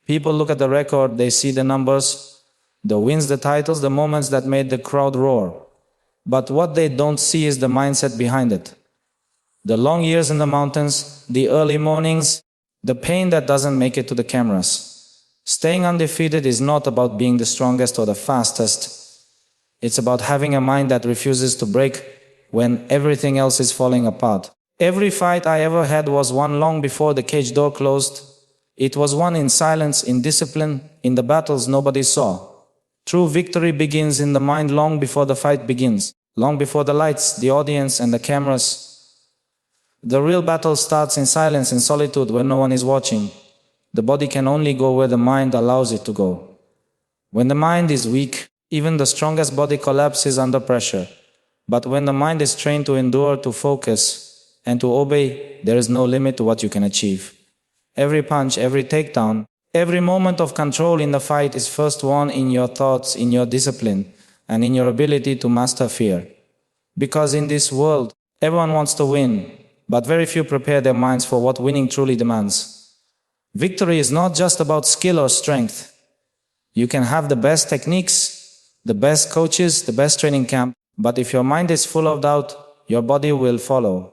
People look at the record, they see the numbers, the wins, the titles, the moments that made the crowd roar. But what they don't see is the mindset behind it. The long years in the mountains, the early mornings, the pain that doesn't make it to the cameras. Staying undefeated is not about being the strongest or the fastest. It's about having a mind that refuses to break when everything else is falling apart. Every fight I ever had was won long before the cage door closed. It was won in silence, in discipline, in the battles nobody saw. True victory begins in the mind long before the fight begins, long before the lights, the audience, and the cameras. The real battle starts in silence, in solitude, where no one is watching. The body can only go where the mind allows it to go. When the mind is weak, even the strongest body collapses under pressure. But when the mind is trained to endure, to focus, and to obey, there is no limit to what you can achieve. Every punch, every takedown, every moment of control in the fight is first won in your thoughts, in your discipline, and in your ability to master fear. Because in this world, everyone wants to win, but very few prepare their minds for what winning truly demands. Victory is not just about skill or strength. You can have the best techniques, the best coaches, the best training camp, but if your mind is full of doubt, your body will follow.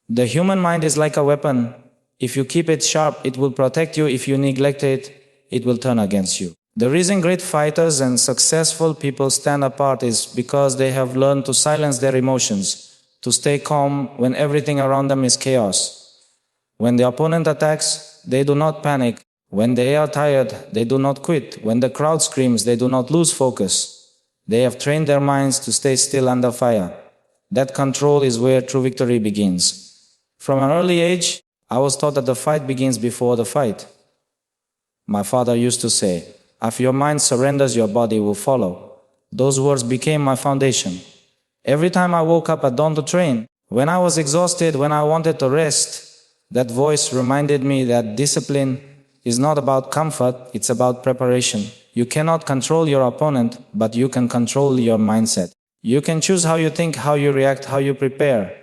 The human mind is like a weapon. If you keep it sharp, it will protect you. If you neglect it, it will turn against you. The reason great fighters and successful people stand apart is because they have learned to silence their emotions, to stay calm when everything around them is chaos. When the opponent attacks, they do not panic. When they are tired, they do not quit. When the crowd screams, they do not lose focus. They have trained their minds to stay still under fire. That control is where true victory begins. From an early age, I was taught that the fight begins before the fight. My father used to say, "If your mind surrenders, your body will follow." Those words became my foundation. Every time I woke up at dawn to train, when I was exhausted, when I wanted to rest, that voice reminded me that discipline is not about comfort, it's about preparation. You cannot control your opponent, but you can control your mindset. You can choose how you think, how you react, how you prepare.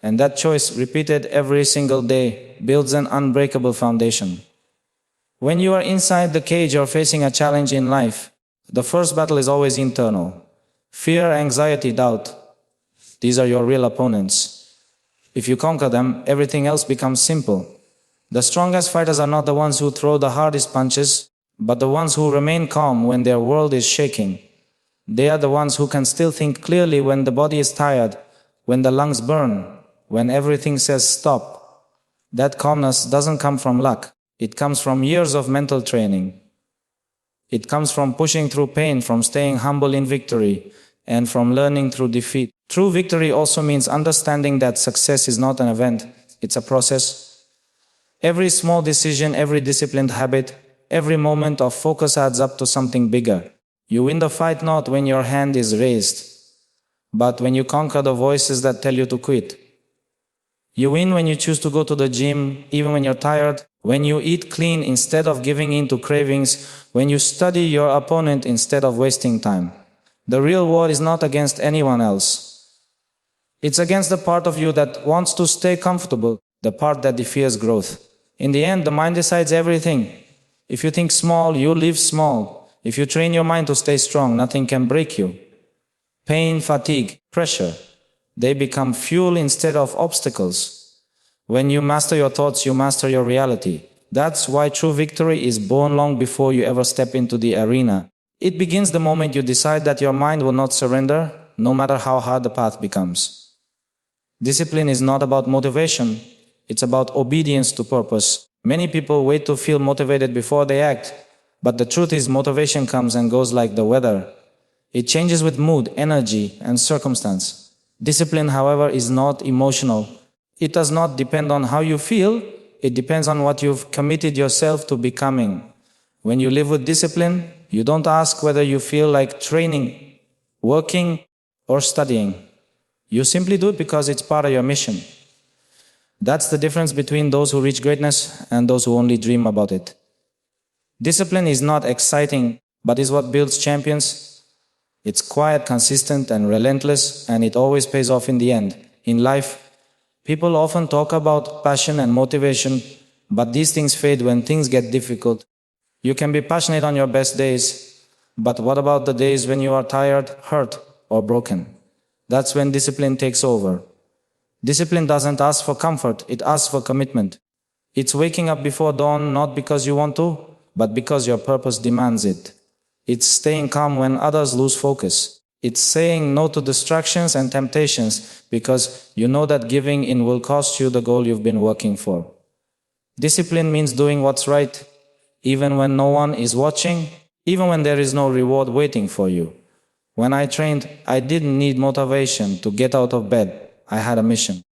And that choice, repeated every single day, builds an unbreakable foundation. When you are inside the cage or facing a challenge in life, the first battle is always internal. Fear, anxiety, doubt. These are your real opponents. If you conquer them, everything else becomes simple. The strongest fighters are not the ones who throw the hardest punches, but the ones who remain calm when their world is shaking. They are the ones who can still think clearly when the body is tired, when the lungs burn, when everything says stop. That calmness doesn't come from luck. It comes from years of mental training. It comes from pushing through pain, from staying humble in victory, and from learning through defeat. True victory also means understanding that success is not an event, it's a process. Every small decision, every disciplined habit, every moment of focus adds up to something bigger. You win the fight not when your hand is raised, but when you conquer the voices that tell you to quit. You win when you choose to go to the gym, even when you're tired, when you eat clean instead of giving in to cravings, when you study your opponent instead of wasting time. The real war is not against anyone else. It's against the part of you that wants to stay comfortable, the part that fears growth. In the end, the mind decides everything. If you think small, you live small. If you train your mind to stay strong, nothing can break you. Pain, fatigue, pressure, they become fuel instead of obstacles. When you master your thoughts, you master your reality. That's why true victory is born long before you ever step into the arena. It begins the moment you decide that your mind will not surrender, no matter how hard the path becomes. Discipline is not about motivation, it's about obedience to purpose. Many people wait to feel motivated before they act, but the truth is motivation comes and goes like the weather. It changes with mood, energy, and circumstance. Discipline, however, is not emotional. It does not depend on how you feel, it depends on what you've committed yourself to becoming. When you live with discipline, you don't ask whether you feel like training, working, or studying. You simply do it because it's part of your mission. That's the difference between those who reach greatness and those who only dream about it. Discipline is not exciting, but is what builds champions. It's quiet, consistent, and relentless, and it always pays off in the end. In life, people often talk about passion and motivation, but these things fade when things get difficult. You can be passionate on your best days, but what about the days when you are tired, hurt, or broken? That's when discipline takes over. Discipline doesn't ask for comfort, it asks for commitment. It's waking up before dawn not because you want to, but because your purpose demands it. It's staying calm when others lose focus. It's saying no to distractions and temptations because you know that giving in will cost you the goal you've been working for. Discipline means doing what's right, even when no one is watching, even when there is no reward waiting for you. When I trained, I didn't need motivation to get out of bed. I had a mission.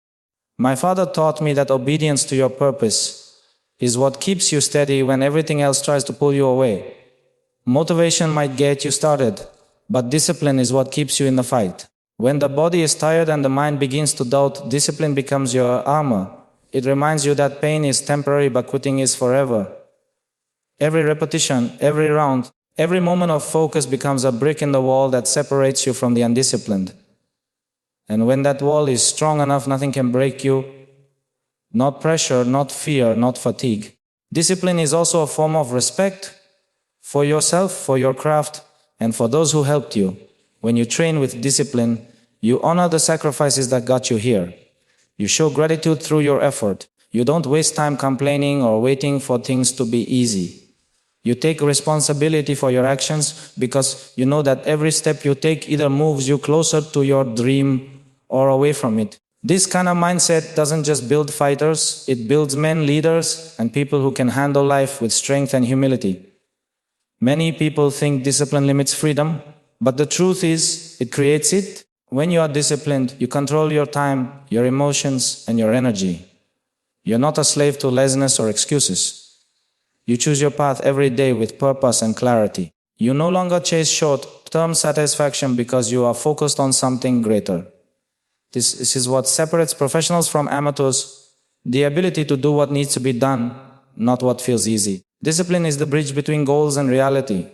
My father taught me that obedience to your purpose is what keeps you steady when everything else tries to pull you away. Motivation might get you started, but discipline is what keeps you in the fight. When the body is tired and the mind begins to doubt, discipline becomes your armor. It reminds you that pain is temporary but quitting is forever. Every repetition, every round, every moment of focus becomes a brick in the wall that separates you from the undisciplined. And when that wall is strong enough, nothing can break you. Not pressure, not fear, not fatigue. Discipline is also a form of respect for yourself, for your craft, and for those who helped you. When you train with discipline, you honor the sacrifices that got you here. You show gratitude through your effort. You don't waste time complaining or waiting for things to be easy. You take responsibility for your actions because you know that every step you take either moves you closer to your dream or away from it. This kind of mindset doesn't just build fighters, it builds men, leaders, and people who can handle life with strength and humility. Many people think discipline limits freedom, but the truth is, it creates it. When you are disciplined, you control your time, your emotions, and your energy. You're not a slave to laziness or excuses. You choose your path every day with purpose and clarity. You no longer chase short-term satisfaction because you are focused on something greater. This is what separates professionals from amateurs, the ability to do what needs to be done, not what feels easy. Discipline is the bridge between goals and reality.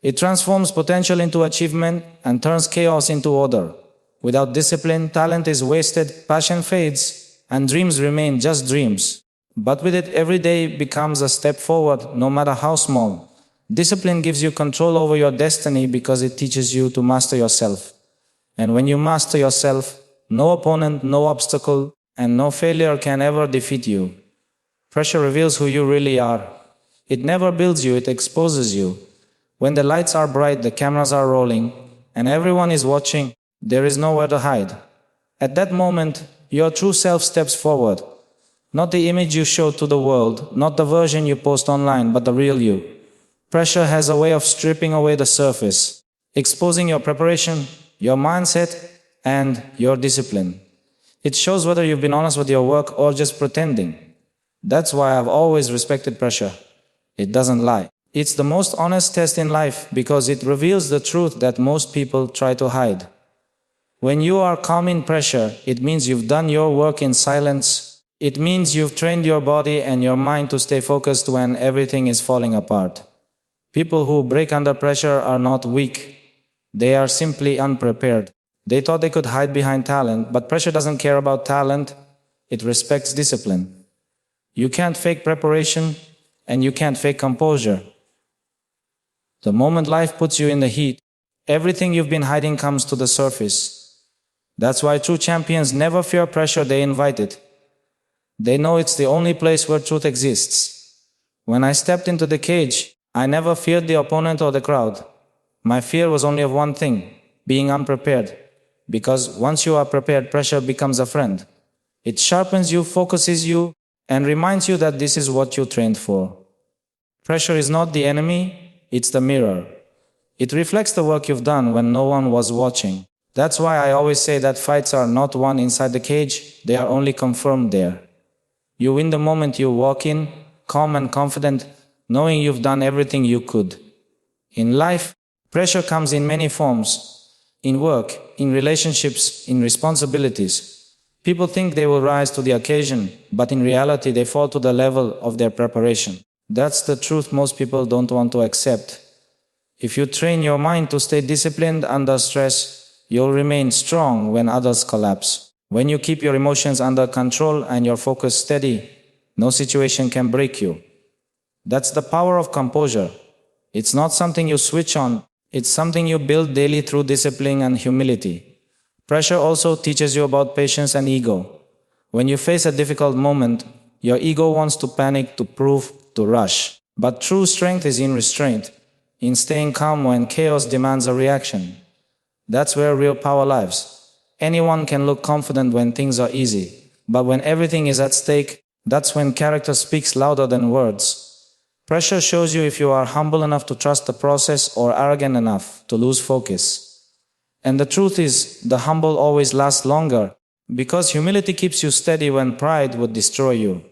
It transforms potential into achievement and turns chaos into order. Without discipline, talent is wasted, passion fades, and dreams remain just dreams. But with it, every day becomes a step forward, no matter how small. Discipline gives you control over your destiny because it teaches you to master yourself. And when you master yourself, no opponent, no obstacle, and no failure can ever defeat you. Pressure reveals who you really are. It never builds you, it exposes you. When the lights are bright, the cameras are rolling, and everyone is watching, there is nowhere to hide. At that moment, your true self steps forward. Not the image you show to the world, not the version you post online, but the real you. Pressure has a way of stripping away the surface, exposing your preparation, your mindset, and your discipline. It shows whether you've been honest with your work or just pretending. That's why I've always respected pressure. It doesn't lie. It's the most honest test in life because it reveals the truth that most people try to hide. When you are calm in pressure, it means you've done your work in silence. It means you've trained your body and your mind to stay focused when everything is falling apart. People who break under pressure are not weak. They are simply unprepared. They thought they could hide behind talent, but pressure doesn't care about talent. It respects discipline. You can't fake preparation, and you can't fake composure. The moment life puts you in the heat, everything you've been hiding comes to the surface. That's why true champions never fear pressure, they invite it. They know it's the only place where truth exists. When I stepped into the cage, I never feared the opponent or the crowd. My fear was only of one thing, being unprepared. Because once you are prepared, pressure becomes a friend. It sharpens you, focuses you, and reminds you that this is what you trained for. Pressure is not the enemy, it's the mirror. It reflects the work you've done when no one was watching. That's why I always say that fights are not won inside the cage, they are only confirmed there. You win the moment you walk in, calm and confident, knowing you've done everything you could. In life, pressure comes in many forms. In work, in relationships, in responsibilities. People think they will rise to the occasion, but in reality they fall to the level of their preparation. That's the truth most people don't want to accept. If you train your mind to stay disciplined under stress, you'll remain strong when others collapse. When you keep your emotions under control and your focus steady, no situation can break you. That's the power of composure. It's not something you switch on, it's something you build daily through discipline and humility. Pressure also teaches you about patience and ego. When you face a difficult moment, your ego wants to panic, to prove, to rush. But true strength is in restraint, in staying calm when chaos demands a reaction. That's where real power lives. Anyone can look confident when things are easy, but when everything is at stake, that's when character speaks louder than words. Pressure shows you if you are humble enough to trust the process or arrogant enough to lose focus. And the truth is, the humble always last longer, because humility keeps you steady when pride would destroy you.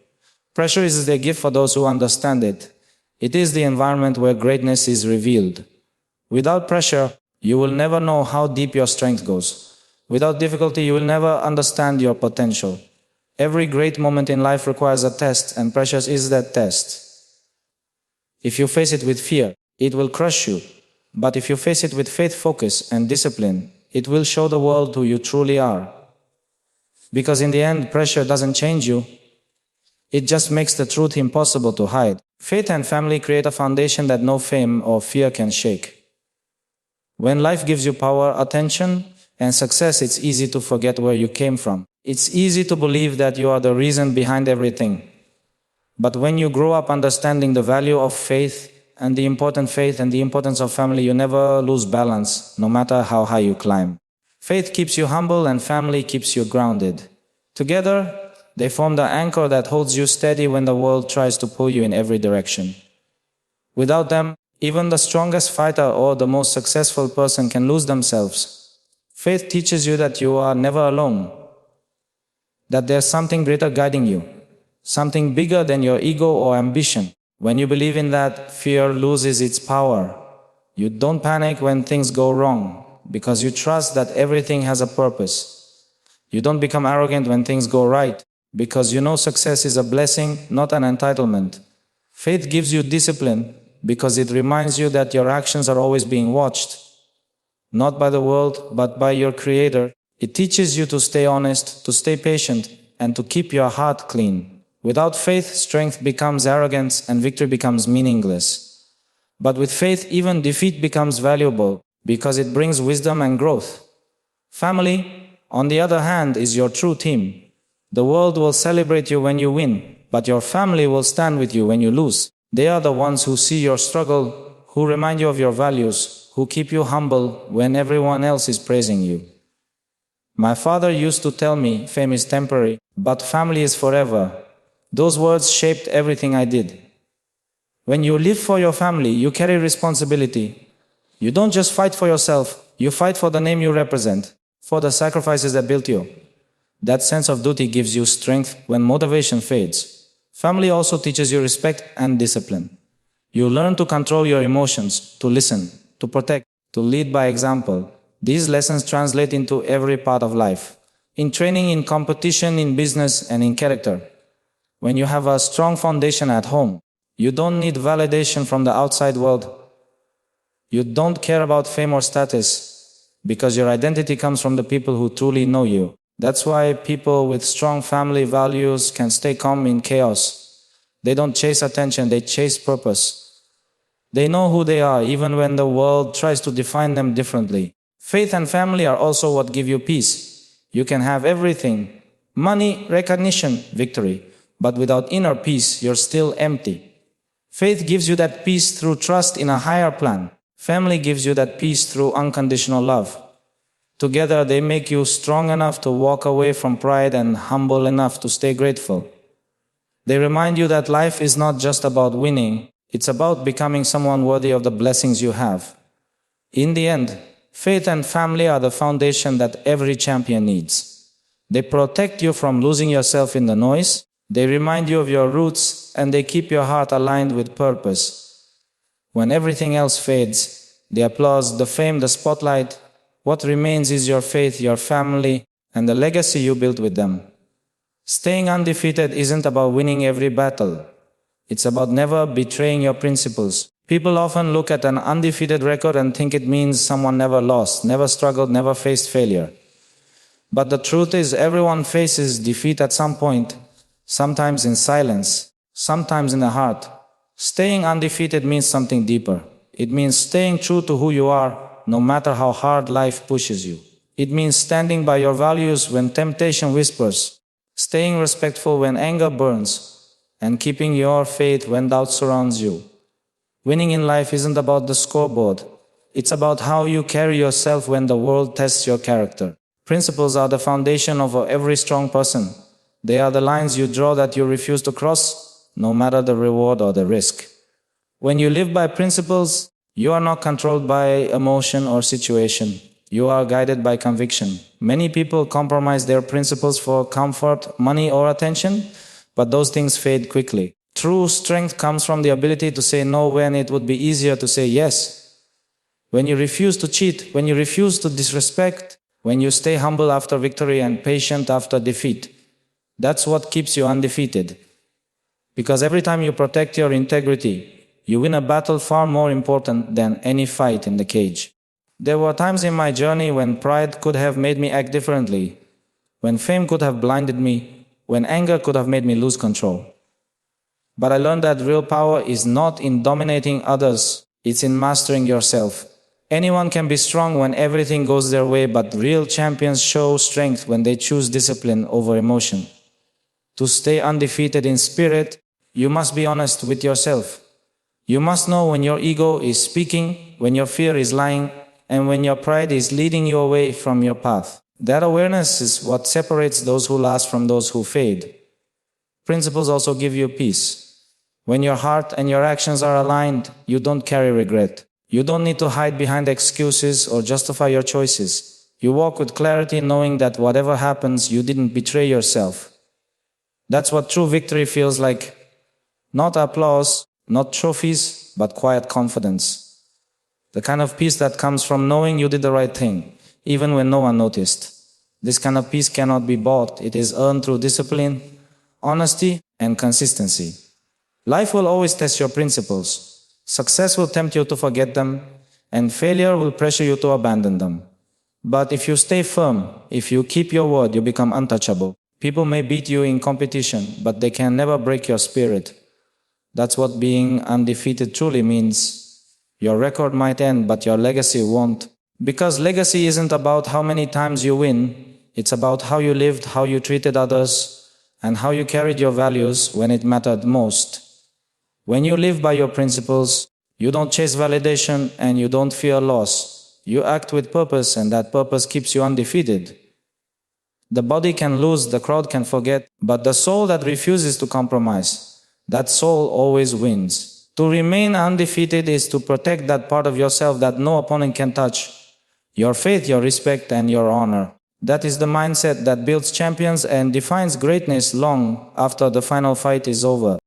Pressure is the gift for those who understand it. It is the environment where greatness is revealed. Without pressure, you will never know how deep your strength goes. Without difficulty, you will never understand your potential. Every great moment in life requires a test, and pressure is that test. If you face it with fear, it will crush you. But if you face it with faith, focus, and discipline, it will show the world who you truly are. Because in the end, pressure doesn't change you. It just makes the truth impossible to hide. Faith and family create a foundation that no fame or fear can shake. When life gives you power, attention, and success, it's easy to forget where you came from. It's easy to believe that you are the reason behind everything. But when you grow up understanding the value of faith and the importance of family, you never lose balance, no matter how high you climb. Faith keeps you humble and family keeps you grounded. Together, they form the anchor that holds you steady when the world tries to pull you in every direction. Without them, even the strongest fighter or the most successful person can lose themselves. Faith teaches you that you are never alone, that there's something greater guiding you, something bigger than your ego or ambition. When you believe in that, fear loses its power. You don't panic when things go wrong, because you trust that everything has a purpose. You don't become arrogant when things go right, because you know success is a blessing, not an entitlement. Faith gives you discipline, because it reminds you that your actions are always being watched, not by the world, but by your Creator. It teaches you to stay honest, to stay patient, and to keep your heart clean. Without faith, strength becomes arrogance and victory becomes meaningless. But with faith, even defeat becomes valuable, because it brings wisdom and growth. Family, on the other hand, is your true team. The world will celebrate you when you win, but your family will stand with you when you lose. They are the ones who see your struggle, who remind you of your values, who keep you humble when everyone else is praising you. My father used to tell me, fame is temporary, but family is forever. Those words shaped everything I did. When you live for your family, you carry responsibility. You don't just fight for yourself, you fight for the name you represent, for the sacrifices that built you. That sense of duty gives you strength when motivation fades. Family also teaches you respect and discipline. You learn to control your emotions, to listen, to protect, to lead by example. These lessons translate into every part of life. In training, in competition, in business, and in character. When you have a strong foundation at home, you don't need validation from the outside world. You don't care about fame or status, because your identity comes from the people who truly know you. That's why people with strong family values can stay calm in chaos. They don't chase attention, they chase purpose. They know who they are even when the world tries to define them differently. Faith and family are also what give you peace. You can have everything: money, recognition, victory. But without inner peace, you're still empty. Faith gives you that peace through trust in a higher plan. Family gives you that peace through unconditional love. Together, they make you strong enough to walk away from pride and humble enough to stay grateful. They remind you that life is not just about winning, it's about becoming someone worthy of the blessings you have. In the end, faith and family are the foundation that every champion needs. They protect you from losing yourself in the noise, they remind you of your roots, and they keep your heart aligned with purpose. When everything else fades, the applause, the fame, the spotlight, what remains is your faith, your family, and the legacy you built with them. Staying undefeated isn't about winning every battle. It's about never betraying your principles. People often look at an undefeated record and think it means someone never lost, never struggled, never faced failure. But the truth is, everyone faces defeat at some point, sometimes in silence, sometimes in the heart. Staying undefeated means something deeper. It means staying true to who you are, no matter how hard life pushes you. It means standing by your values when temptation whispers, staying respectful when anger burns, and keeping your faith when doubt surrounds you. Winning in life isn't about the scoreboard. It's about how you carry yourself when the world tests your character. Principles are the foundation of every strong person. They are the lines you draw that you refuse to cross, no matter the reward or the risk. When you live by principles, you are not controlled by emotion or situation. You are guided by conviction. Many people compromise their principles for comfort, money, or attention, but those things fade quickly. True strength comes from the ability to say no when it would be easier to say yes. When you refuse to cheat, when you refuse to disrespect, when you stay humble after victory and patient after defeat. That's what keeps you undefeated. Because every time you protect your integrity, you win a battle far more important than any fight in the cage. There were times in my journey when pride could have made me act differently, when fame could have blinded me, when anger could have made me lose control. But I learned that real power is not in dominating others, it's in mastering yourself. Anyone can be strong when everything goes their way, but real champions show strength when they choose discipline over emotion. To stay undefeated in spirit, you must be honest with yourself. You must know when your ego is speaking, when your fear is lying, and when your pride is leading you away from your path. That awareness is what separates those who last from those who fade. Principles also give you peace. When your heart and your actions are aligned, you don't carry regret. You don't need to hide behind excuses or justify your choices. You walk with clarity, knowing that whatever happens, you didn't betray yourself. That's what true victory feels like. Not applause, not trophies, but quiet confidence. The kind of peace that comes from knowing you did the right thing, even when no one noticed. This kind of peace cannot be bought. It is earned through discipline, honesty, and consistency. Life will always test your principles. Success will tempt you to forget them, and failure will pressure you to abandon them. But if you stay firm, if you keep your word, you become untouchable. People may beat you in competition, but they can never break your spirit. That's what being undefeated truly means. Your record might end, but your legacy won't. Because legacy isn't about how many times you win, it's about how you lived, how you treated others, and how you carried your values when it mattered most. When you live by your principles, you don't chase validation and you don't fear loss. You act with purpose, and that purpose keeps you undefeated. The body can lose, the crowd can forget, but the soul that refuses to compromise, that soul always wins. To remain undefeated is to protect that part of yourself that no opponent can touch. Your faith, your respect, and your honor. That is the mindset that builds champions and defines greatness long after the final fight is over.